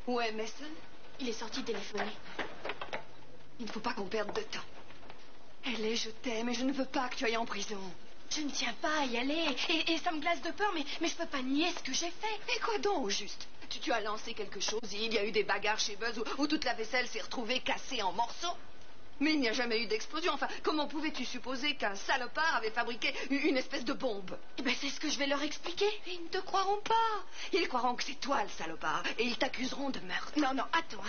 Où est Mason? Il est sorti téléphoner. Il ne faut pas qu'on perde de temps. Elle est, je t'aime, et je ne veux pas que tu ailles en prison. Je ne tiens pas à y aller, et ça me glace de peur, mais je peux pas nier ce que j'ai fait. Et quoi donc, au juste? Tu as lancé quelque chose, il y a eu des bagarres chez Buzz où toute la vaisselle s'est retrouvée cassée en morceaux. Mais il n'y a jamais eu d'explosion. Enfin, comment pouvais-tu supposer qu'un salopard avait fabriqué une espèce de bombe? Ben, c'est ce que je vais leur expliquer. Ils ne te croiront pas. Ils croiront que c'est toi le salopard, et ils t'accuseront de meurtre. Non, attends.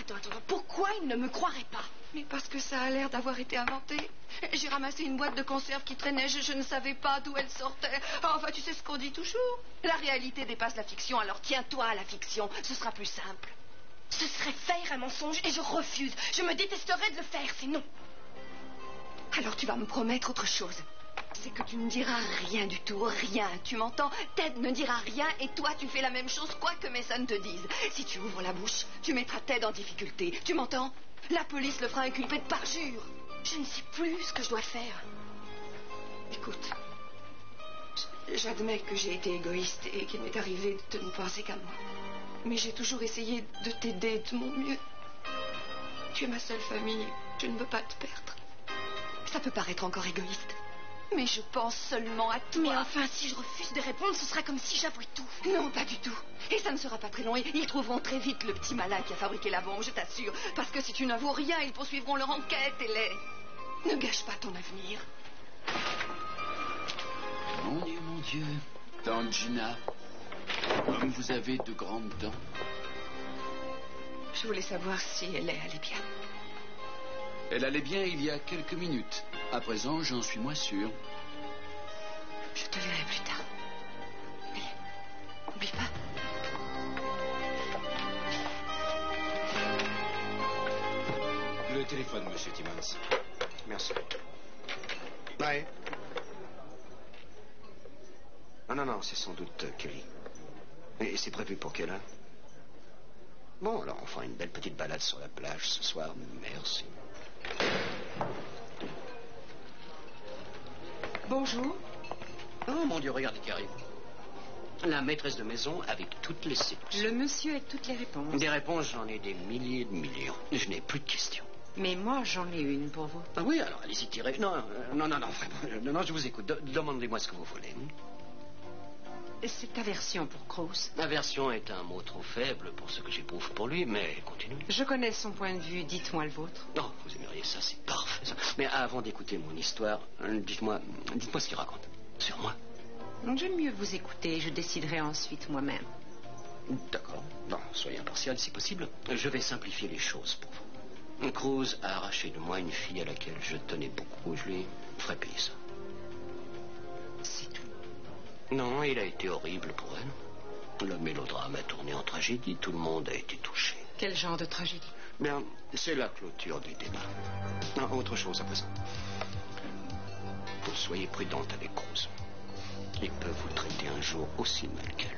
Pourquoi ils ne me croiraient pas? Mais parce que ça a l'air d'avoir été inventé. J'ai ramassé une boîte de conserve qui traînait, je ne savais pas d'où elle sortait. Enfin, tu sais ce qu'on dit toujours. La réalité dépasse la fiction, alors tiens-toi à la fiction, ce sera plus simple. Ce serait faire un mensonge et je refuse. Je me détesterais de le faire, c'est non. Alors tu vas me promettre autre chose. C'est que tu ne diras rien du tout, rien, tu m'entends? Ted ne dira rien et toi tu fais la même chose quoi que Mason te dise. Si tu ouvres la bouche, tu mettras Ted en difficulté, tu m'entends? La police le fera inculper de parjure. Je ne sais plus ce que je dois faire. Écoute, j'admets que j'ai été égoïste et qu'il m'est arrivé de ne penser qu'à moi. Mais j'ai toujours essayé de t'aider de mon mieux. Tu es ma seule famille, je ne veux pas te perdre. Ça peut paraître encore égoïste, mais je pense seulement à toi. Mais enfin, si je refuse de répondre, ce sera comme si j'avouais tout. Non, pas du tout. Et ça ne sera pas très long. Ils trouveront très vite le petit malin qui a fabriqué la bombe, je t'assure. Parce que si tu n'avoues rien, ils poursuivront leur enquête et les... Ne gâche pas ton avenir. Mon Dieu. Tante Gina, comme vous avez de grandes dents. Je voulais savoir si elle allait bien. Elle allait bien il y a quelques minutes. À présent, j'en suis moins sûr. Je te verrai plus tard. Mais n'oublie pas. Le téléphone, monsieur Timmons. Merci. Ouais. Non, c'est sans doute Kelly. Et c'est prévu pour quelle heure? Bon, alors on fera une belle petite balade sur la plage ce soir. Merci. Bonjour. Oh mon Dieu, regardez qui arrive. La maîtresse de maison avec toutes les séquences. Le monsieur a toutes les réponses. Des réponses, j'en ai des milliers de millions. Je n'ai plus de questions. Mais moi, j'en ai une pour vous. Ah oui, alors allez-y, tirez. Non, vraiment. Non, je vous écoute. Demandez-moi ce que vous voulez. Cette aversion pour Krauss. Aversion est un mot trop faible pour ce que j'éprouve pour lui, mais continuez. Je connais son point de vue, dites-moi le vôtre. Non, vous aimeriez ça, c'est parfait. Ça. Mais avant d'écouter mon histoire, dites-moi ce qu'il raconte. Sur moi. J'aime mieux vous écouter, je déciderai ensuite moi-même. D'accord. Non, soyez impartial si possible. Je vais simplifier les choses pour vous. Krauss a arraché de moi une fille à laquelle je tenais beaucoup. Je lui ferai payer ça. C'est tout. Non, il a été horrible pour elle. Le mélodrame a tourné en tragédie. Tout le monde a été touché. Quel genre de tragédie? Bien, c'est la clôture du débat. Non, autre chose à présent. Soyez prudente avec Krauss. Il peut vous traiter un jour aussi mal qu'elle.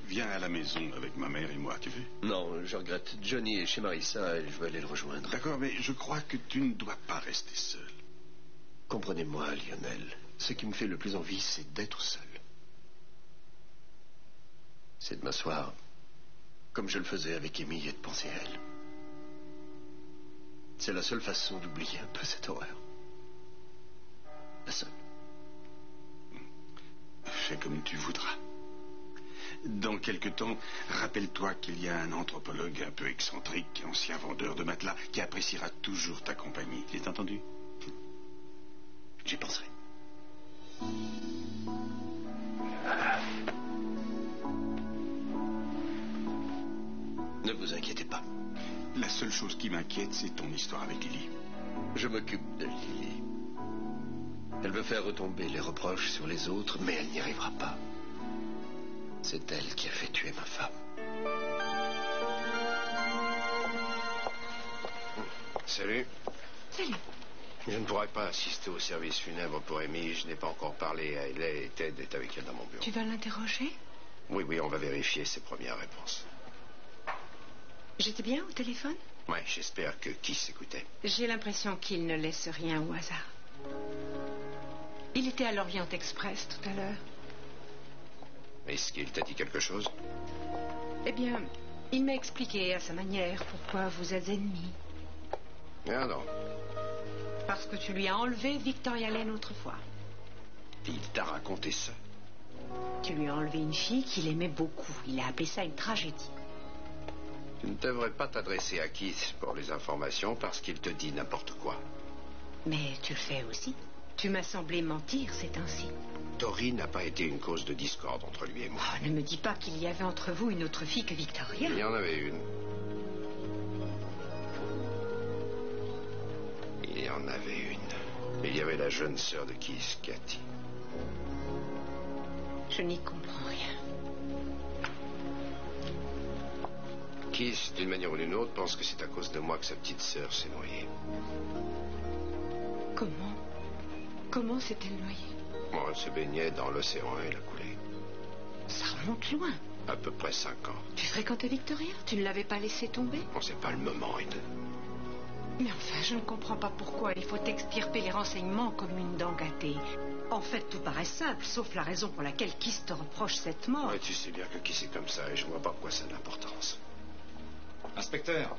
Viens à la maison avec ma mère et moi, tu veux? Non, je regrette. Johnny est chez Marissa et je vais aller le rejoindre. D'accord, mais je crois que tu ne dois pas rester seul. Comprenez-moi, Lionel. Ce qui me fait le plus envie, c'est d'être seul. C'est de m'asseoir comme je le faisais avec Amy et de penser à elle. C'est la seule façon d'oublier un peu cette horreur. La seule. Fais comme tu voudras. Dans quelque temps, rappelle-toi qu'il y a un anthropologue un peu excentrique, ancien vendeur de matelas, qui appréciera toujours ta compagnie. Tu l'as entendu? J'y penserai. Ne vous inquiétez pas. La seule chose qui m'inquiète, c'est ton histoire avec Lily. Je m'occupe de Lily. Elle veut faire retomber les reproches sur les autres, mais elle n'y arrivera pas. C'est elle qui a fait tuer ma femme. Salut. Salut. Je ne pourrai pas assister au service funèbre pour Amy. Je n'ai pas encore parlé à Ellie et Ted est avec elle dans mon bureau. Tu vas l'interroger? Oui, on va vérifier ses premières réponses. J'étais bien au téléphone? Ouais, j'espère que Kiss écoutait. J'ai l'impression qu'il ne laisse rien au hasard. Il était à l'Orient Express tout à l'heure. Est-ce qu'il t'a dit quelque chose? Eh bien, il m'a expliqué à sa manière pourquoi vous êtes ennemis. Ah non. Parce que tu lui as enlevé Victoria Lane autrefois. Il t'a raconté ça. Tu lui as enlevé une fille qu'il aimait beaucoup. Il a appelé ça une tragédie. Tu ne devrais pas t'adresser à Keith pour les informations parce qu'il te dit n'importe quoi. Mais tu le fais aussi. Tu m'as semblé mentir, c'est ainsi. Tori n'a pas été une cause de discorde entre lui et moi. Oh, ne me dis pas qu'il y avait entre vous une autre fille que Victoria. Il y en avait une. Il y en avait une. Il y avait la jeune sœur de Keith, Cathy. Je n'y comprends rien. Keith, d'une manière ou d'une autre, pense que c'est à cause de moi que sa petite sœur s'est noyée. Comment s'est-elle noyée? Bon, elle se baignait dans l'océan et elle a coulé. Ça remonte loin. À peu près 5 ans. Tu fréquentais Victoria? Tu ne l'avais pas laissée tomber? Bon, c'est pas le moment, Ed. Mais enfin, je ne comprends pas pourquoi il faut extirper les renseignements comme une dent gâtée. En fait, tout paraît simple, sauf la raison pour laquelle Kiss te reproche cette mort. Ouais, tu sais bien que Keith est comme ça et je vois pas pourquoi ça a de l'importance. Inspecteur,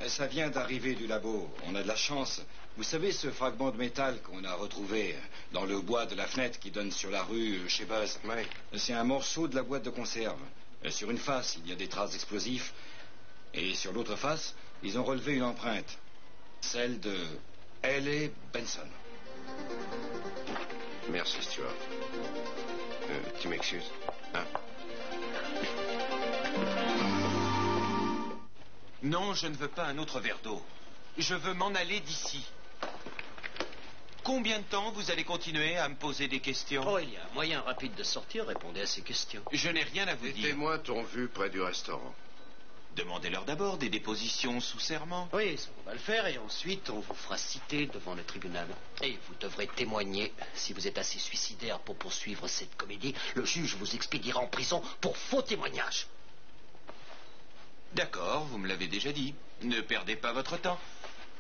ça vient d'arriver du labo. On a de la chance. Vous savez ce fragment de métal qu'on a retrouvé dans le bois de la fenêtre qui donne sur la rue chez Buzz? Ouais. C'est un morceau de la boîte de conserve. Sur une face, il y a des traces d'explosifs. Et sur l'autre face, ils ont relevé une empreinte. Celle de Ellie Benson. Merci, Stuart. Tu m'excuses, hein? Non, je ne veux pas un autre verre d'eau. Je veux m'en aller d'ici. Combien de temps vous allez continuer à me poser des questions? Oh, il y a un moyen rapide de sortir. Répondez à ces questions. Je n'ai rien à vous Les dire. témoins t'ont vu près du restaurant. Demandez-leur d'abord des dépositions sous serment. Oui, ça, on va le faire et ensuite on vous fera citer devant le tribunal. Et vous devrez témoigner. Si vous êtes assez suicidaire pour poursuivre cette comédie, le juge vous expédiera en prison pour faux témoignage. D'accord, vous me l'avez déjà dit. Ne perdez pas votre temps.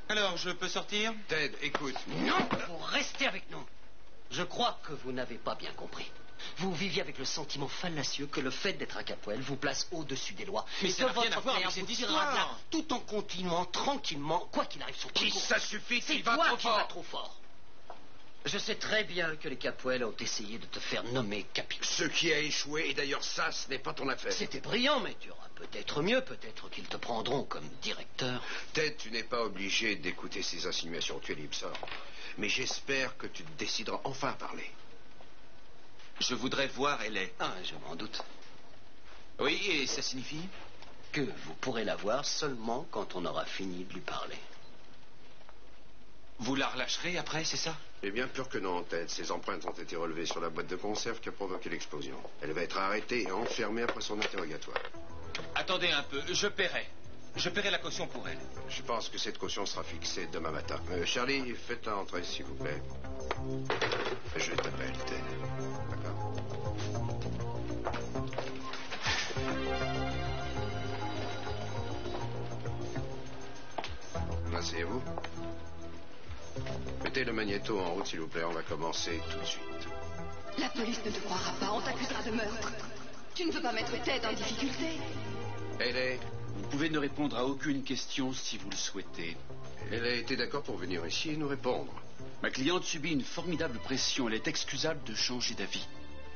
Alors, je peux sortir? Ted, écoute. Non, vous restez avec nous. Je crois que vous n'avez pas bien compris. Vous viviez avec le sentiment fallacieux que le fait d'être un Capwell vous place au-dessus des lois. Mais et ça que n'a rien votre à voir père avec cette vous tirera de là, histoire. tout en continuant tranquillement, quoi qu'il arrive sur Qui, ça suffit, C'est tu vas toi trop qui vas fort. trop fort. Je sais très bien que les Capwell ont essayé de te faire nommer capitaine. Ce qui a échoué, et d'ailleurs ça, ce n'est pas ton affaire. C'était brillant, mais tu auras peut-être mieux. Peut-être qu'ils te prendront comme directeur. Ted, tu n'es pas obligé d'écouter ces insinuations, tu es libre, sort. Mais j'espère que tu te décideras enfin à parler. Je voudrais voir Ellie. Ah, je m'en doute. Oui, et ça signifie? Que vous pourrez la voir seulement quand on aura fini de lui parler. Vous la relâcherez après, c'est ça? Eh bien, pur que non, Ted. Ces empreintes ont été relevées sur la boîte de conserve qui a provoqué l'explosion. Elle va être arrêtée et enfermée après son interrogatoire. Attendez un peu, je paierai. Je paierai la caution pour elle. Je pense que cette caution sera fixée demain matin. Charlie, faites-la entrer, s'il vous plaît. Je t'appelle, Ted. D'accord? Asseyez-vous. Mettez le magnéto en route, s'il vous plaît. On va commencer tout de suite. La police ne te croira pas, on t'accusera de meurtre. Tu ne veux pas mettre Ted en difficulté? Ellie, Vous pouvez ne répondre à aucune question si vous le souhaitez. elle a été d'accord pour venir ici et nous répondre. Ma cliente subit une formidable pression. Elle est excusable de changer d'avis.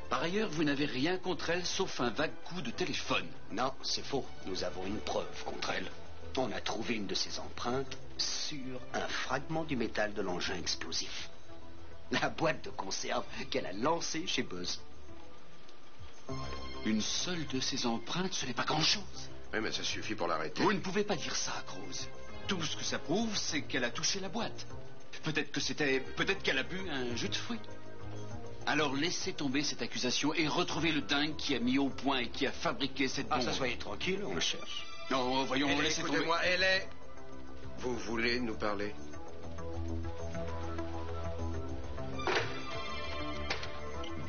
Par ailleurs, vous n'avez rien contre elle sauf un vague coup de téléphone. Non, c'est faux. Nous avons une preuve contre elle. On a trouvé une de ses empreintes sur un fragment du métal de l'engin explosif. La boîte de conserve qu'elle a lancée chez Buzz. Une seule de ces empreintes, ce n'est pas grand-chose. Oui, mais ça suffit pour l'arrêter. Vous ne pouvez pas dire ça, Cruz. Tout ce que ça prouve, c'est qu'elle a touché la boîte. Peut-être qu'elle a bu un jus de fruits. Alors laissez tomber cette accusation et retrouvez le dingue qui a mis au point et qui a fabriqué cette bombe. Ah, ça, soyez tranquille, on le cherche. Non, voyons, laissez tomber. Écoutez-moi, Hélène. Vous voulez nous parler?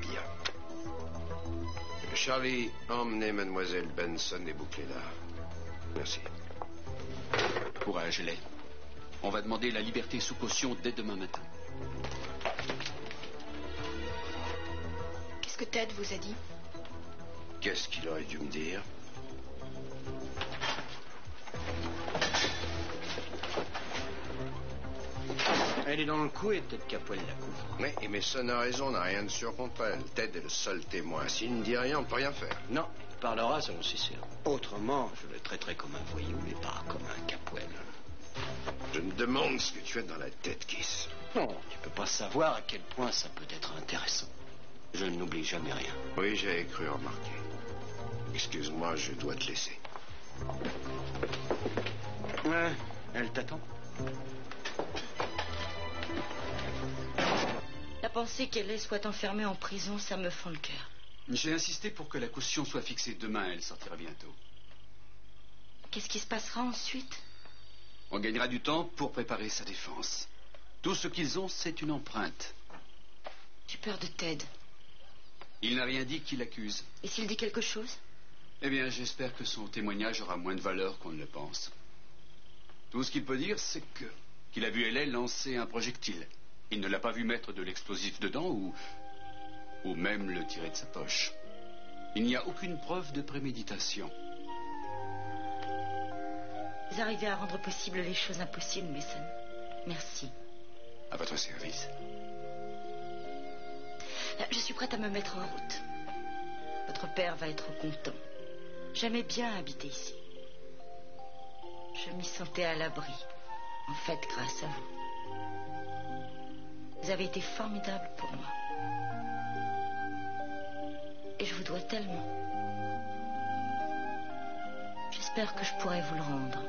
Bien. Charlie, emmenez mademoiselle Benson et bouclez-la. Merci. Courage, Hélène. On va demander la liberté sous caution dès demain matin. Qu'est-ce que Ted vous a dit? Qu'est-ce qu'il aurait dû me dire? Elle est dans le coup et peut-être qu'Apoel la couvre. Mais Emerson a raison, on n'a rien de sûr contre elle. Ted est le seul témoin. S'il ne dit rien, on ne peut rien faire. Non, il parlera, ça j'en suis sûr. Autrement, je le traiterai comme un voyou, mais pas comme un Capoel. Je me demande ce que tu as dans la tête, Kiss. Non, tu peux pas savoir à quel point ça peut être intéressant. Je n'oublie jamais rien. Oui, j'avais cru remarquer. Excuse-moi, je dois te laisser. Ouais, elle t'attend. La pensée qu'elle soit enfermée en prison, ça me fend le cœur. J'ai insisté pour que la caution soit fixée demain. Elle sortira bientôt. Qu'est-ce qui se passera ensuite? On gagnera du temps pour préparer sa défense. Tout ce qu'ils ont, c'est une empreinte. J'ai peur de Ted. Il n'a rien dit qui l'accuse. Et s'il dit quelque chose? Eh bien, j'espère que son témoignage aura moins de valeur qu'on ne le pense. Tout ce qu'il peut dire, c'est qu'il a vu Hélène lancer un projectile. Il ne l'a pas vu mettre de l'explosif dedans ou même le tirer de sa poche. Il n'y a aucune preuve de préméditation. Vous arrivez à rendre possible les choses impossibles, Mason. Merci. À votre service. Je suis prête à me mettre en route. Votre père va être content. J'aimais bien habiter ici. Je m'y sentais à l'abri. En fait, grâce à vous. Vous avez été formidable pour moi. Et je vous dois tellement. J'espère que je pourrai vous le rendre.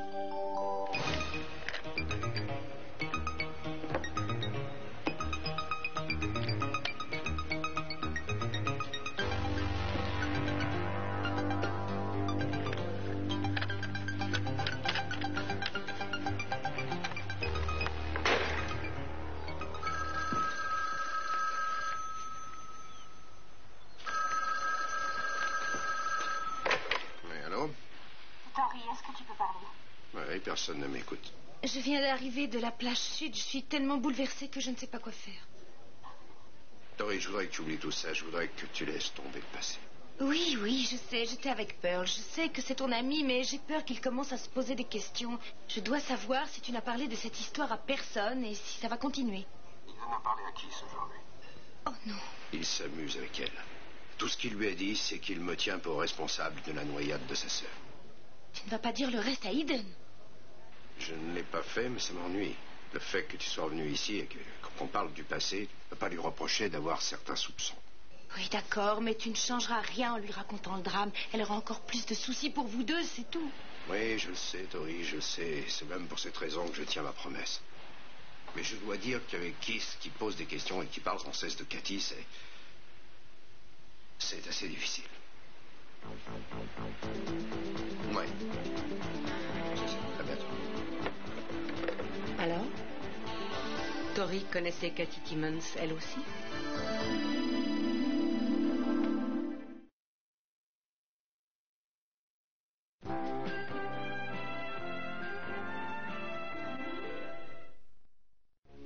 Personne ne m'écoute. Je viens d'arriver de la plage sud. Je suis tellement bouleversée que je ne sais pas quoi faire. Tori, je voudrais que tu oublies tout ça. Je voudrais que tu laisses tomber le passé. Oui, oui, je sais. J'étais avec Pearl. Je sais que c'est ton ami, mais j'ai peur qu'il commence à se poser des questions. Je dois savoir si tu n'as parlé de cette histoire à personne et si ça va continuer. Il en a parlé à qui aujourd'hui? Oh non. Il s'amuse avec elle. Tout ce qu'il lui a dit, c'est qu'il me tient pour responsable de la noyade de sa sœur. Tu ne vas pas dire le reste à Eden? Je ne l'ai pas fait, mais ça m'ennuie. Le fait que tu sois venu ici et qu'on parle du passé, tu ne peux pas lui reprocher d'avoir certains soupçons. Oui, d'accord, mais tu ne changeras rien en lui racontant le drame. Elle aura encore plus de soucis pour vous deux, c'est tout. Oui, je le sais, Tori, je le sais. C'est même pour cette raison que je tiens ma promesse. Mais je dois dire qu'avec Keith, qui pose des questions et qui parle sans cesse de Cathy, c'est assez difficile. Oui. À bientôt. Alors, Tori connaissait Cathy Timmons, elle aussi?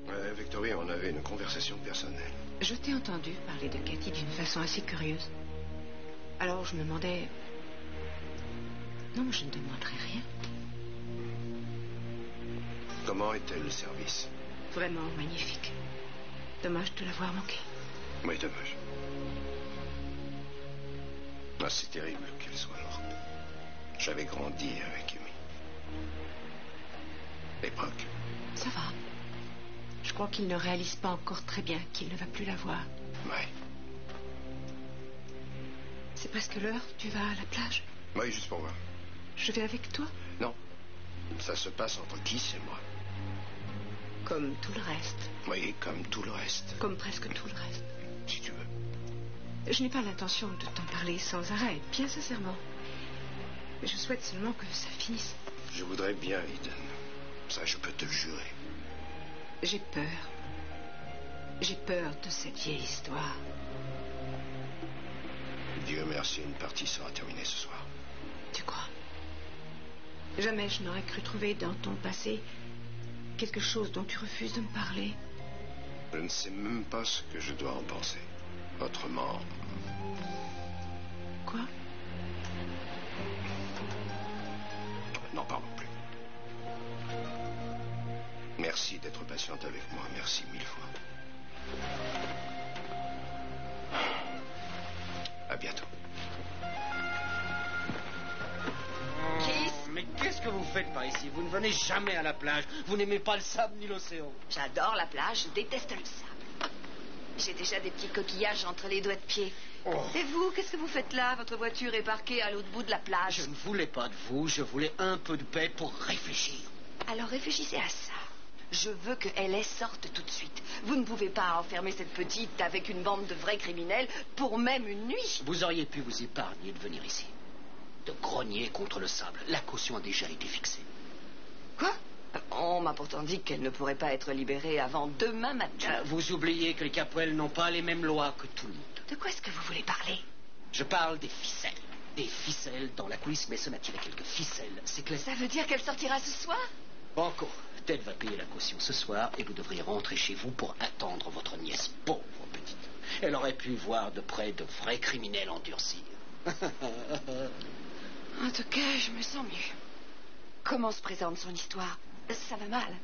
Avec Tori, on avait une conversation personnelle. Je t'ai entendu parler de Cathy d'une façon assez curieuse. Alors je me demandais... Non, je ne demanderai rien. Comment était le service? Vraiment magnifique. Dommage de l'avoir manqué. Oui, dommage. Ah, c'est terrible qu'elle soit morte. J'avais grandi avec Amy. Et Brock? Ça va. Je crois qu'il ne réalise pas encore très bien qu'il ne va plus la voir. Oui. C'est presque l'heure. Tu vas à la plage? Oui, juste pour voir. Je vais avec toi? Non. Ça se passe entre Keith et moi. Comme tout le reste. Oui, comme tout le reste. Comme presque tout le reste. Si tu veux. Je n'ai pas l'intention de t'en parler sans arrêt, bien sincèrement. Je souhaite seulement que ça finisse. Je voudrais bien, Eden. Ça, je peux te le jurer. J'ai peur. J'ai peur de cette vieille histoire. Dieu merci, une partie sera terminée ce soir. Tu crois? Jamais je n'aurais cru trouver dans ton passé quelque chose dont tu refuses de me parler. Je ne sais même pas ce que je dois en penser. Autrement... Quoi? N'en parlons plus. Merci d'être patiente avec moi. Merci 1000 fois. À bientôt. Mais qu'est-ce que vous faites par ici? Vous ne venez jamais à la plage. Vous n'aimez pas le sable ni l'océan. J'adore la plage, je déteste le sable. J'ai déjà des petits coquillages entre les doigts de pied. Oh. Et vous, qu'est-ce que vous faites là? Votre voiture est parquée à l'autre bout de la plage. Je ne voulais pas de vous, je voulais un peu de paix pour réfléchir. Alors réfléchissez à ça. Je veux que L.A. sorte tout de suite. Vous ne pouvez pas enfermer cette petite avec une bande de vrais criminels pour même une nuit. Vous auriez pu vous épargner de venir ici. De grogner contre le sable. La caution a déjà été fixée. Quoi? On m'a pourtant dit qu'elle ne pourrait pas être libérée avant demain matin. Vous oubliez que les Capoel n'ont pas les mêmes lois que tout le monde. De quoi est-ce que vous voulez parler? Je parle des ficelles. Des ficelles dans la coulisse, mais se met-il à quelques ficelles, c'est clair? Ça veut dire qu'elle sortira ce soir? Banco, Ted va payer la caution ce soir et vous devriez rentrer chez vous pour attendre votre nièce. Pauvre petite. Elle aurait pu voir de près de vrais criminels endurcis. En tout cas, je me sens mieux. Comment se présente son histoire? Ça va mal.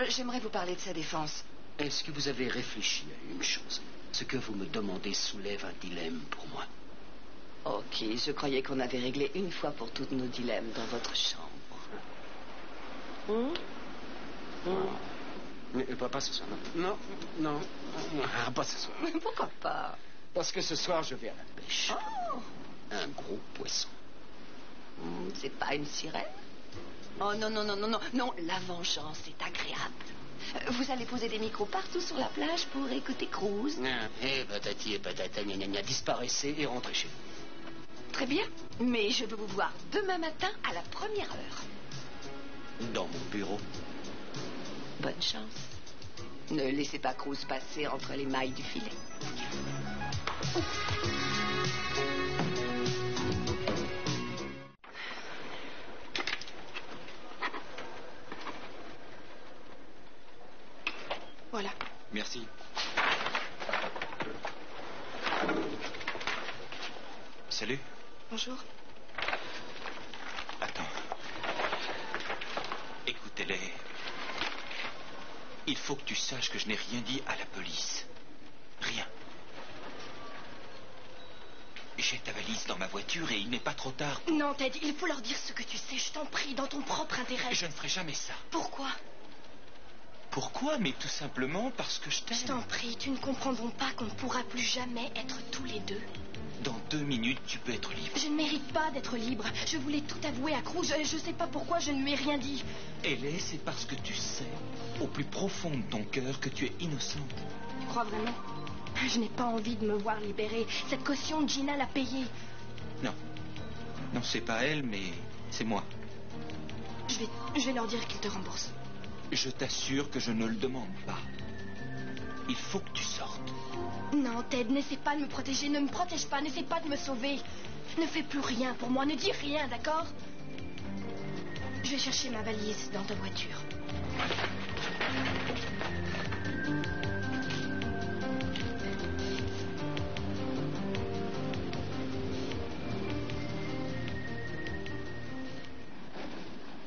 J'aimerais vous parler de sa défense. Est-ce que vous avez réfléchi à une chose? Ce que vous me demandez soulève un dilemme pour moi. Ok, je croyais qu'on avait réglé une fois pour toutes nos dilemmes dans votre chambre. Mais pas ce soir, non. Non, pas ce soir. Mais pourquoi pas? Parce que ce soir, je vais à la pêche. Oh. Un gros poisson. C'est pas une sirène? Oh non, la vengeance est agréable. Vous allez poser des micros partout sur la plage pour écouter Cruz. Et patati et patata, disparaissez et rentrez chez vous. Très bien, mais je veux vous voir demain matin à la première heure. Dans mon bureau. Bonne chance. Ne laissez pas Cruz passer entre les mailles du filet. Voilà. Merci. Salut. Bonjour. Attends. Écoutez-les. Il faut que tu saches que je n'ai rien dit à la police. Rien. J'ai ta valise dans ma voiture et il n'est pas trop tard. Non, Ted, il faut leur dire ce que tu sais, je t'en prie, dans ton propre intérêt. Je ne ferai jamais ça. Pourquoi? Pourquoi? Mais tout simplement parce que je t'aime. Je t'en prie, tu ne comprendront pas qu'on ne pourra plus jamais être tous les deux. Dans 2 minutes, tu peux être libre. Je ne mérite pas d'être libre. Je voulais tout avouer à Cruz. Je ne sais pas pourquoi je ne lui ai rien dit. Ellie, c'est parce que tu sais, au plus profond de ton cœur, que tu es innocente. Tu crois vraiment? Je n'ai pas envie de me voir libérée. Cette caution, Gina l'a payée. Non. Non, c'est pas elle, mais c'est moi. Je vais leur dire qu'ils te remboursent. Je t'assure que je ne le demande pas. Il faut que tu sortes. Non, Ted, n'essaie pas de me protéger. Ne me protège pas, n'essaie pas de me sauver. Ne fais plus rien pour moi, ne dis rien, d'accord? Je vais chercher ma valise dans ta voiture.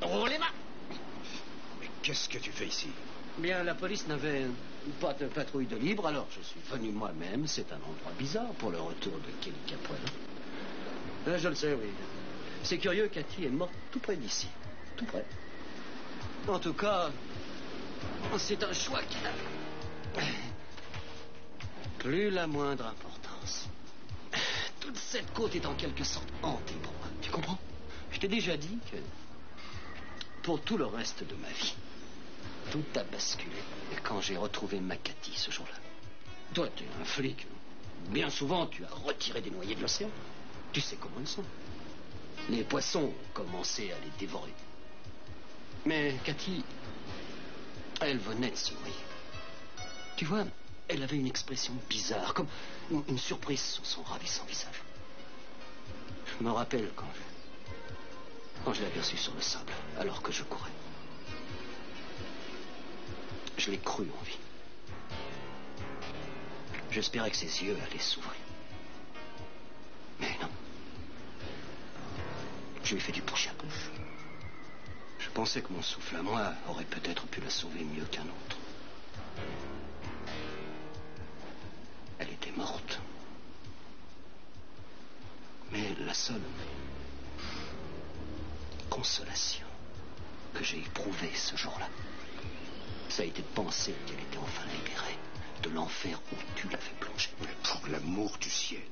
Roulez-moi! Mais qu'est-ce que tu fais ici? Bien, la police n'avait pas de patrouille de libre, alors je suis venu moi-même. C'est un endroit bizarre pour le retour de Kelly Capoel. Je le sais, oui. C'est curieux, Cathy est morte tout près d'ici. Tout près. En tout cas, c'est un choix qui n'a plus la moindre importance. Toute cette côte est en quelque sorte hantée pour moi. Tu comprends? Je t'ai déjà dit que pour tout le reste de ma vie, tout a basculé. Et quand j'ai retrouvé ma Cathy ce jour-là, toi, tu es un flic. Bien souvent, tu as retiré des noyés de l'océan. Tu sais comment ils sont. Les poissons ont commencé à les dévorer. Mais Cathy, elle venait de se noyer. Tu vois, elle avait une expression bizarre, comme une surprise sur son ravissant visage. Je me rappelle quand je l'ai aperçue sur le sable, alors que je courais. Je l'ai crue en vie. J'espérais que ses yeux allaient s'ouvrir. Mais non. Je lui ai fait du bouche à bouche. Je pensais que mon souffle à moi aurait peut-être pu la sauver mieux qu'un autre. Elle était morte. Mais la seule consolation que j'ai éprouvée ce jour-là, ça a été de penser qu'elle était enfin libérée de l'enfer où tu l'avais plongée. Mais pour l'amour du ciel.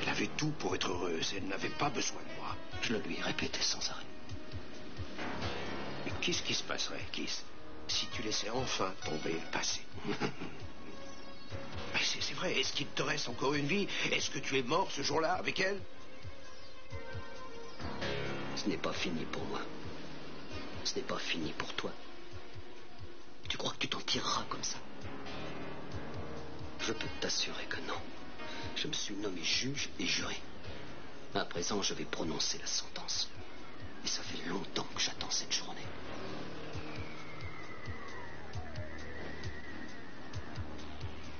Elle avait tout pour être heureuse. Elle n'avait pas besoin de moi. Je le lui ai répété sans arrêt. Mais qu'est-ce qui se passerait, Kiss, si tu laissais enfin tomber le passé? Mais c'est vrai, est-ce qu'il te reste encore une vie? Est-ce que tu es mort ce jour-là avec elle? Ce n'est pas fini pour moi. Ce n'est pas fini pour toi. Tu crois que tu t'en tireras comme ça? Je peux t'assurer que non. Je me suis nommé juge et juré. À présent, je vais prononcer la sentence. Et ça fait longtemps que j'attends cette journée.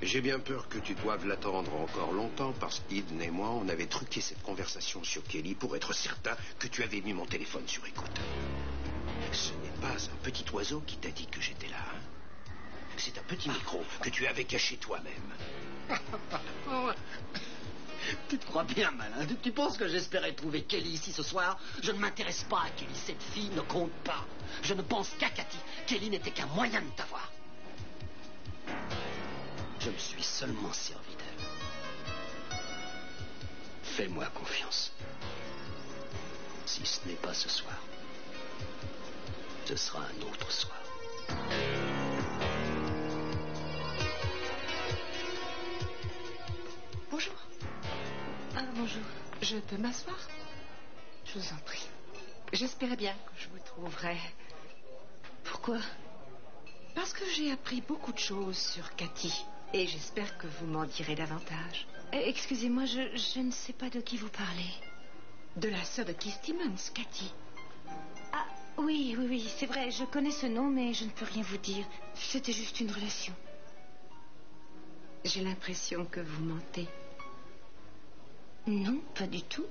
J'ai bien peur que tu doives l'attendre encore longtemps parce qu'Eden et moi, on avait truqué cette conversation sur Kelly pour être certain que tu avais mis mon téléphone sur écoute. Ce n'est pas un petit oiseau qui t'a dit que j'étais là, hein? C'est un petit micro que tu avais caché toi-même. Tu te crois bien malin. Tu penses que j'espérais trouver Kelly ici ce soir? Je ne m'intéresse pas à Kelly. Cette fille ne compte pas. Je ne pense qu'à Cathy. Kelly n'était qu'un moyen de t'avoir. Je me suis seulement servi d'elle. Fais-moi confiance. Si ce n'est pas ce soir, ce sera un autre soir. Bonjour. Ah, bonjour. Je peux m'asseoir? Je vous en prie. J'espérais bien que je vous trouverais. Pourquoi? Parce que j'ai appris beaucoup de choses sur Cathy. Et j'espère que vous m'en direz davantage. Excusez-moi, je ne sais pas de qui vous parlez. De la sœur de Keith Timmons, Cathy. Ah, oui, c'est vrai, je connais ce nom, mais je ne peux rien vous dire. C'était juste une relation. J'ai l'impression que vous mentez. Non, pas du tout.